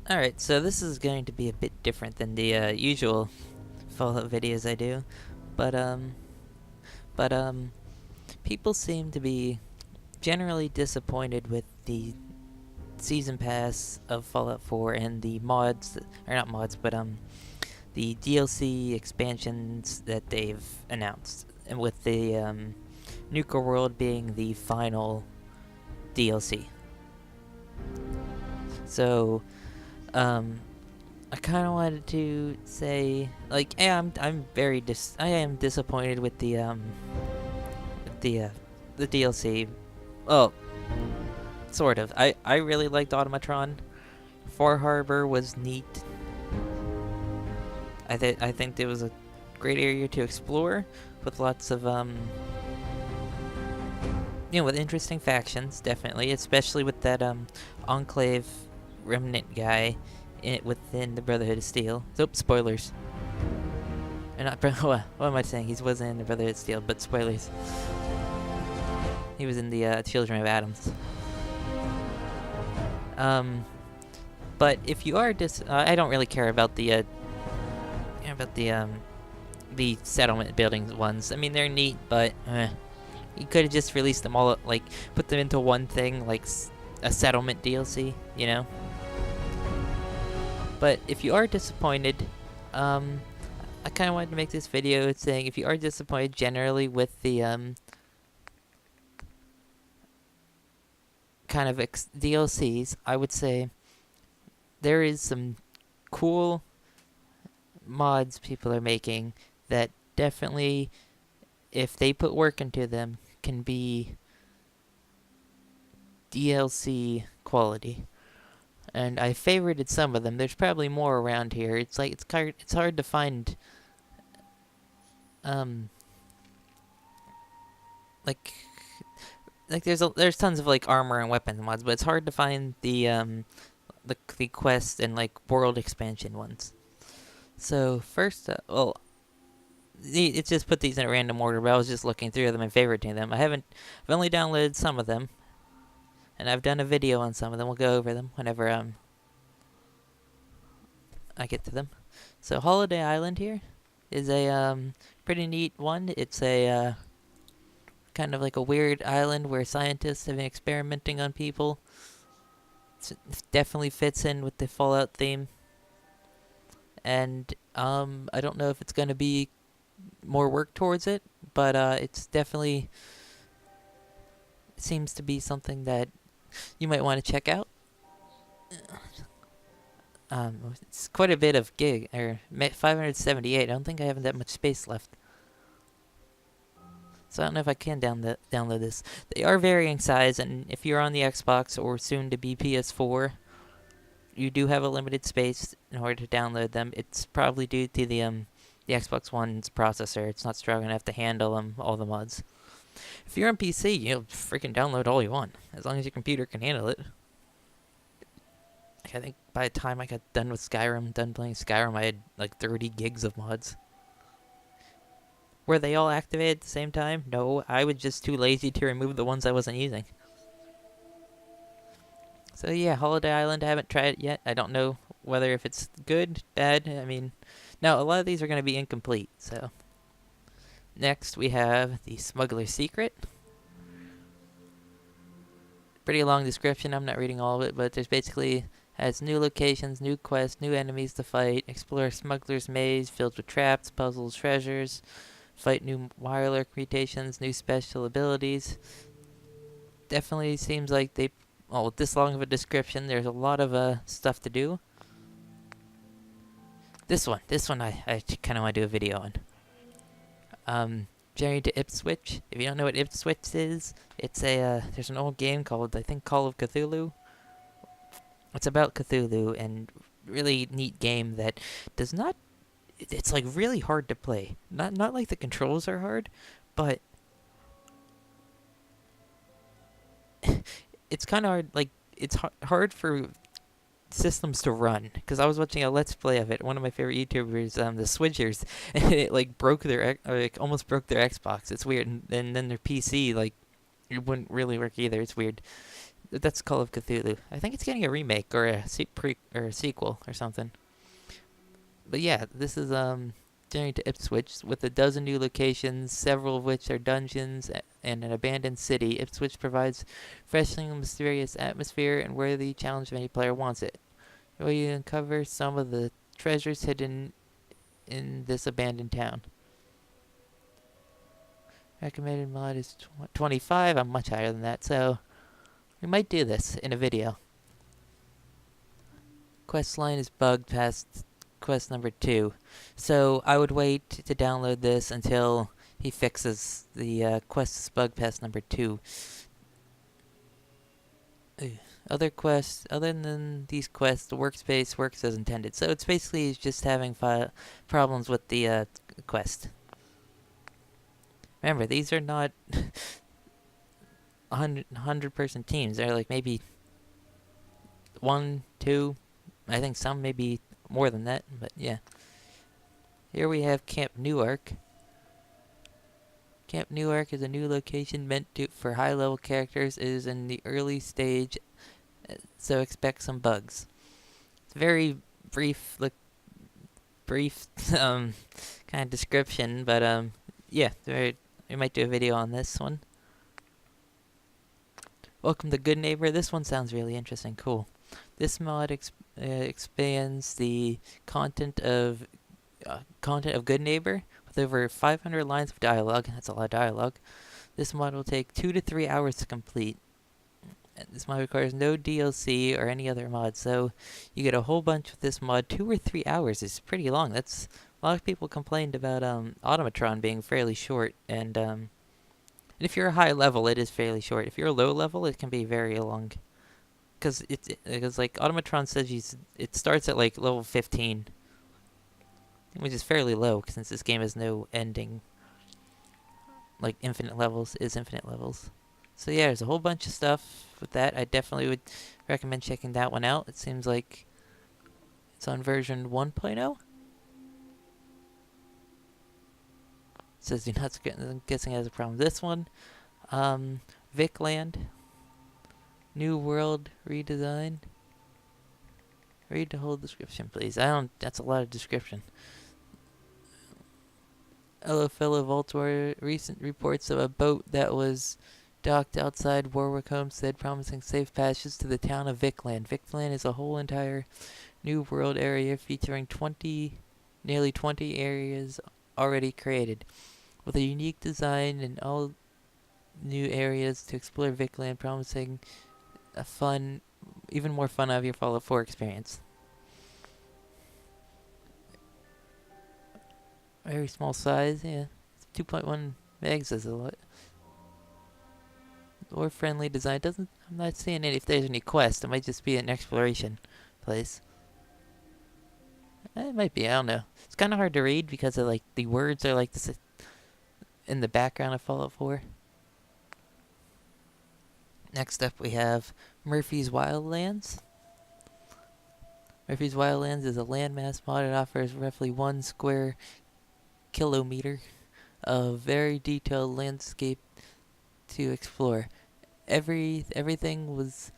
Alright, so this is going to be a bit different than the usual Fallout videos I do, but but people seem to be generally disappointed with the season pass of Fallout 4 and the mods, or not mods, but the DLC expansions that they've announced, and with the Nuka World being the final DLC. So, I kind of wanted to say, like, yeah, I am disappointed with with the DLC. Well, sort of. I really liked Automatron. Far Harbor was neat. I think it was a great area to explore with lots of with interesting factions, definitely, especially with that Enclave Remnant guy within the Brotherhood of Steel. Oops, spoilers. Or not, what am I saying? He wasn't in the Brotherhood of Steel, but spoilers. He was in the Children of Atoms. But if you are I don't really care about the settlement buildings ones. I mean, they're neat, but you could have just released them all, like, put them into one thing, like a settlement DLC, you know? But if you are disappointed, I kind of wanted to make this video saying if you are disappointed generally with the kind of DLCs, I would say there is some cool mods people are making that definitely, if they put work into them, can be DLC quality. And I favorited some of them. There's probably more around here. It's hard to find like there's tons of like armor and weapons mods, but it's hard to find the quest and like world expansion ones. So first, it's just put these in a random order, but I was just looking through them and favoriting them. I've only downloaded some of them, and I've done a video on some of them. We'll go over them whenever I get to them. So Holiday Island here is a pretty neat one. It's a kind of like a weird island where scientists have been experimenting on people. It definitely fits in with the Fallout theme. And I don't know if it's going to be more work towards it, but it's definitely seems to be something that you might want to check out. It's quite a bit of gig, or 578. I don't think I have that much space left. So I don't know if I can download this. They are varying size, and if you're on the Xbox or soon to be PS4, you do have a limited space in order to download them. It's probably due to the Xbox One's processor. It's not strong enough to handle all the mods. If you're on PC, you'll freaking download all you want, as long as your computer can handle it. I think by the time I got done playing Skyrim, I had like 30 gigs of mods. Were they all activated at the same time? No, I was just too lazy to remove the ones I wasn't using. So yeah, Holiday Island, I haven't tried it yet. I don't know whether if it's good, bad. I mean, no, a lot of these are going to be incomplete, so. Next, we have the Smuggler Secret. Pretty long description. I'm not reading all of it, but there's basically has new locations, new quests, new enemies to fight, explore smuggler's maze filled with traps, puzzles, treasures, fight new wireless mutations, new special abilities. Definitely seems like with this long of a description, there's a lot of stuff to do. This one I kind of want to do a video on. Journey to Ipswich. If you don't know what Ipswich is, it's there's an old game called, I think, Call of Cthulhu. It's about Cthulhu, and really neat game that does not. It's like really hard to play. Not like the controls are hard, but it's kind of hard. Like it's hard for systems to run, because I was watching a let's play of it. One of my favorite YouTubers, the Switchers, and it like almost broke their Xbox. It's weird, and then their PC, like, it wouldn't really work either. It's weird. That's Call of Cthulhu. I think it's getting a remake or a sequel or something. But yeah, this is journey to Ipswich with a dozen new locations, several of which are dungeons and an abandoned city. Ipswich provides freshening, mysterious atmosphere and worthy challenge if any player wants it. Where you uncover some of the treasures hidden in this abandoned town. Recommended mod is 25. I'm much higher than that, so we might do this in a video. Quest line is bugged past quest number 2. So I would wait to download this until he fixes the quest is bugged past number 2. Other quests, other than these quests, the workspace works as intended. So it's basically just having problems with the quest. Remember, these are not 100 person teams. They're like maybe 1, 2. I think some maybe more than that, but yeah. Here we have Camp Newark. Camp Newark is a new location meant for high-level characters. It is in the early stage, so expect some bugs. It's very brief, kind of description, but yeah, we might do a video on this one. Welcome to Good Neighbor. This one sounds really interesting. Cool. This mod expands the content of Good Neighbor with over 500 lines of dialogue. That's a lot of dialogue. This mod will take 2 to 3 hours to complete. And this mod requires no DLC or any other mod, so you get a whole bunch with this mod. 2 or 3 hours is pretty long. That's a lot of people complained about Automatron being fairly short, and if you're a high level, it is fairly short. If you're a low level, it can be very long. Because like Automatron says, it starts at like level 15, which is fairly low since this game has no ending. Like infinite levels is infinite levels. So yeah, there's a whole bunch of stuff with that. I definitely would recommend checking that one out. It seems like it's on version 1.0. It says you're not I'm guessing it has a problem. This one, Vicland New World redesign. Read the whole description, please. That's a lot of description. Hello, fellow Voltor. Recent reports of a boat that was docked outside Warwick Homestead promising safe passage to the town of Vicland. Vicland is a whole entire New World area featuring nearly 20 areas already created. With a unique design and all new areas to explore Vicland, promising even more fun out of your Fallout 4 experience. Very small size, yeah. 2.1 megs is a lot. Or friendly design. I'm not seeing if there's any quest. It might just be an exploration place. It might be, I don't know. It's kind of hard to read because of the words are like this in the background of Fallout 4. Next up we have Murphy's Wildlands. Murphy's Wildlands is a landmass mod. It offers roughly 1 square kilometer of very detailed landscape to explore. Everything was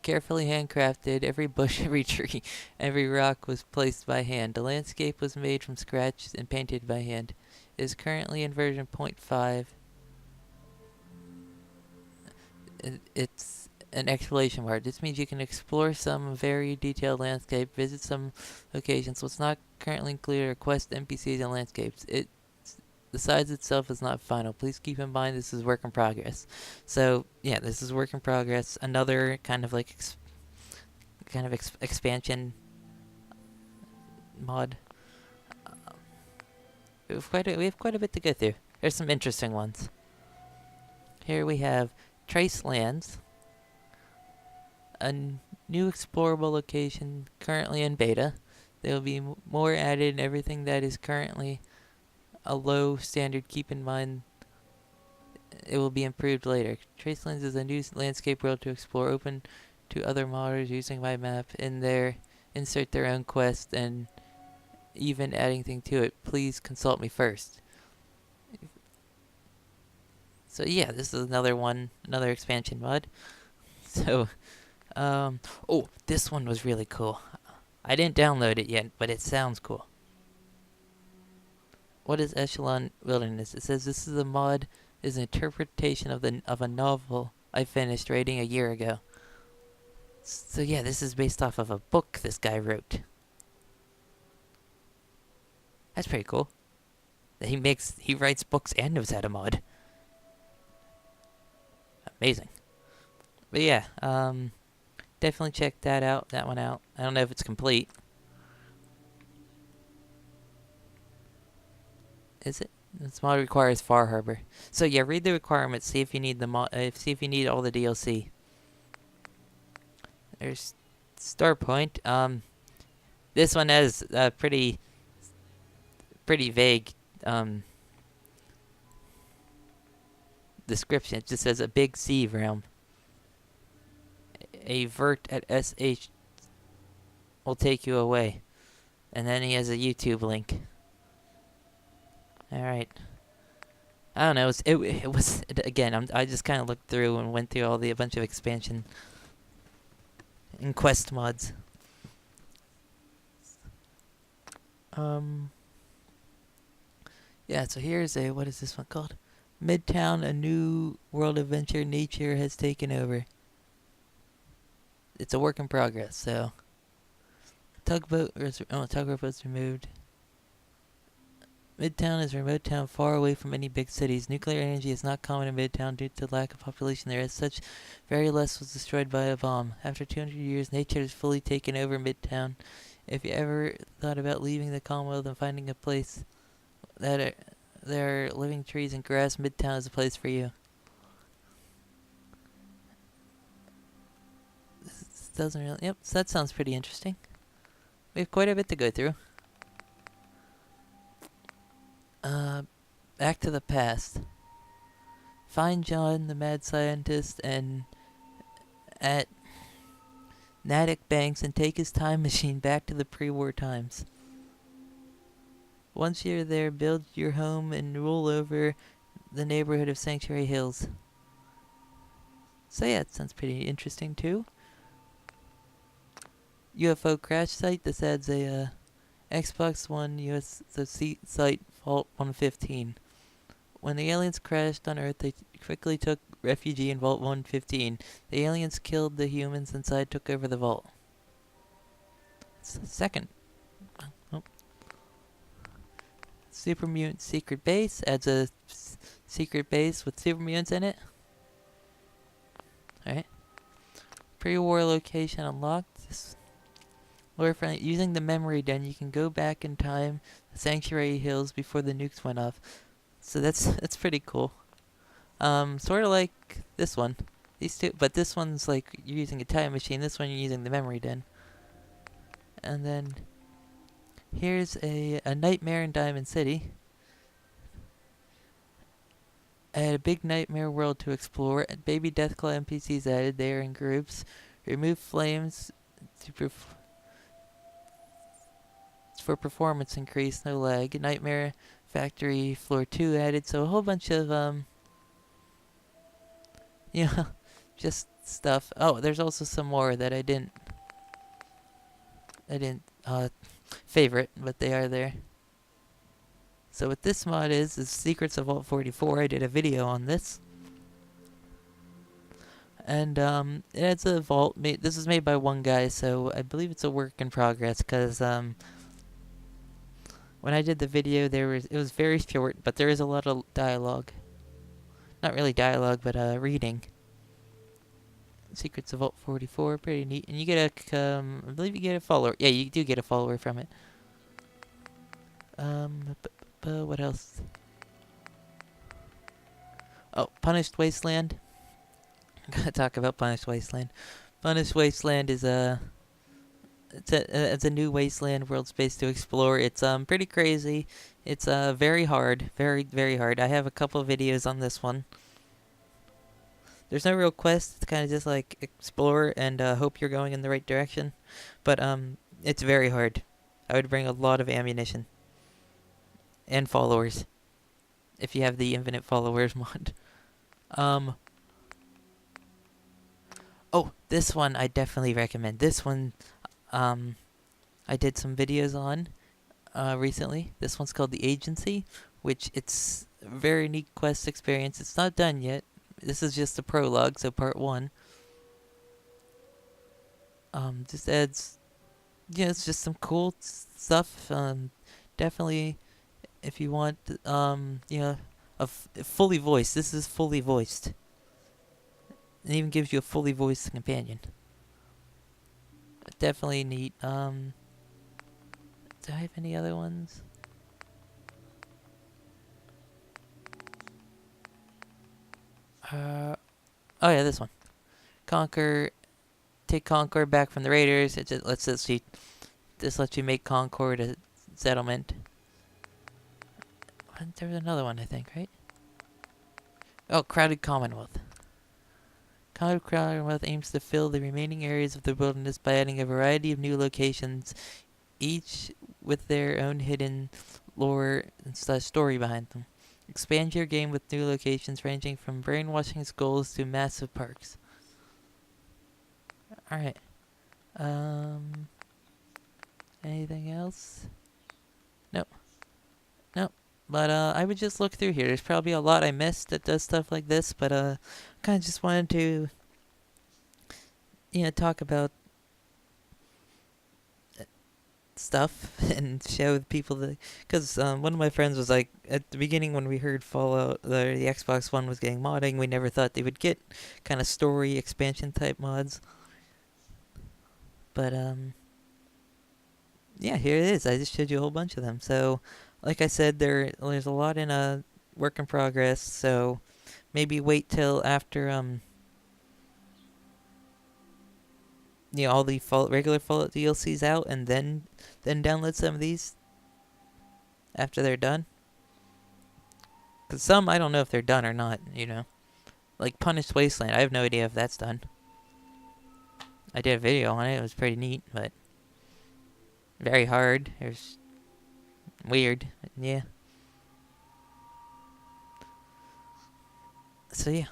carefully handcrafted. Every bush, every tree, every rock was placed by hand. The landscape was made from scratch and painted by hand. It is currently in version 0.5. It's an exclamation mark. This means you can explore some very detailed landscape, visit some locations. What's not currently included are quests, NPCs, and landscapes. The size itself is not final. Please keep in mind this is work in progress. So yeah, this is work in progress. Another kind of expansion mod. We have quite a bit to go through. There's some interesting ones. Here we have Tracelands, a new explorable location currently in beta. There will be more added and everything that is currently a low standard. Keep in mind it will be improved later. Tracelands is a new landscape world to explore, open to other modders using my map in there, insert their own quest, and even adding things to it. Please consult me first. So yeah, this is another expansion mod. So, oh, this one was really cool. I didn't download it yet, but it sounds cool. What is Shalon Wilderness? It says this is a mod, is an interpretation of a novel I finished writing a year ago. So yeah, this is based off of a book this guy wrote. That's pretty cool. That he writes books and knows how to mod. Amazing. But yeah, definitely check that one out. I don't know if it's complete. Is it? This mod requires Far Harbor. So yeah, read the requirements. See if you need see if you need all the DLC. There's Starpoint. This one has a pretty vague description. It just says a big sea realm. A vert at SH will take you away. And then he has a YouTube link. Alright. I don't know. It was again, I just kind of looked through and went through a bunch of expansion and quest mods. Yeah, so here's what is this one called? Midtown, a new world adventure nature has taken over. It's a work in progress, so tugboat was removed. Midtown is a remote town far away from any big cities. Nuclear energy is not common in Midtown due to lack of population there. As such, very less was destroyed by a bomb. After 200 years, nature has fully taken over Midtown. If you ever thought about leaving the Commonwealth and finding a place that there are living trees and grass, Midtown is a place for you. This doesn't really... Yep, so that sounds pretty interesting. We have quite a bit to go through. Back to the past. Find John, the mad scientist, and at Natick Banks and take his time machine back to the pre-war times. Once you're there, build your home and rule over the neighborhood of Sanctuary Hills. So yeah, it sounds pretty interesting too. UFO Crash Site. This adds a Xbox One USC site Vault 115. When the aliens crashed on Earth, they quickly took refuge in Vault 115. The aliens killed the humans inside, took over the vault. It's the second. Oh. Super Mutant Secret Base adds a secret base with super mutants in it. Alright. Pre-war location unlocked. Using the memory den, you can go back in time, the Sanctuary Hills, before the nukes went off. So that's pretty cool. Sort of like this one. These two, but this one's like you're using a time machine. This one you're using the memory den. And then here's a nightmare in Diamond City. I had a big nightmare world to explore. Baby Deathclaw NPCs added. They are in groups. Remove flames for performance increase, no lag. Nightmare Factory Floor 2 added, so a whole bunch of, just stuff. Oh, there's also some more that I didn't favorite, but they are there. So what this mod is Secrets of Vault 44. I did a video on this. And, it adds a vault. This is made by one guy, so I believe it's a work in progress, because, when I did the video, it was very short, but there is a lot of dialogue. Not really dialogue, but reading. Secrets of Vault 44, pretty neat. And you get I believe you get a follower. Yeah, you do get a follower from it. What else? Oh, Punished Wasteland. I'm gonna talk about Punished Wasteland. Punished Wasteland is it's a new wasteland world space to explore. It's pretty crazy. It's very hard, very hard. I have a couple videos on this one. There's no real quest. It's kind of just like explore and hope you're going in the right direction. But it's very hard. I would bring a lot of ammunition and followers if you have the infinite followers mod. Oh, This one I definitely recommend. This one, I did some videos on recently. This one's called The Agency, which it's a very neat quest experience. It's not done yet. This is just the prologue, so part one. Just adds, yeah, it's just some cool stuff. Definitely, if you want, fully voiced. This is fully voiced. It even gives you a fully voiced companion. Definitely neat. Do I have any other ones? Oh yeah, this one. Take Concord back from the Raiders. It just lets you make Concord a settlement. There was another one, I think, right? Oh, Crowded Commonwealth. Crowded Commonwealth aims to fill the remaining areas of the wilderness by adding a variety of new locations, each with their own hidden lore and story behind them. Expand your game with new locations ranging from brainwashing schools to massive parks. Alright. Anything else? Nope. Nope. But I would just look through here. There's probably a lot I missed that does stuff like this, but kind of just wanted to, talk about stuff and show people that, because one of my friends was like, at the beginning when we heard Fallout, the Xbox One was getting modding, we never thought they would get kind of story expansion type mods. But yeah, here it is. I just showed you a whole bunch of them. So, like I said, there's a lot in a work in progress. So maybe wait till after all the regular Fallout DLCs out, and then download some of these after they're done. Cause some I don't know if they're done or not. Like Punished Wasteland. I have no idea if that's done. I did a video on it. It was pretty neat, but very hard. It was weird. Yeah. So yeah.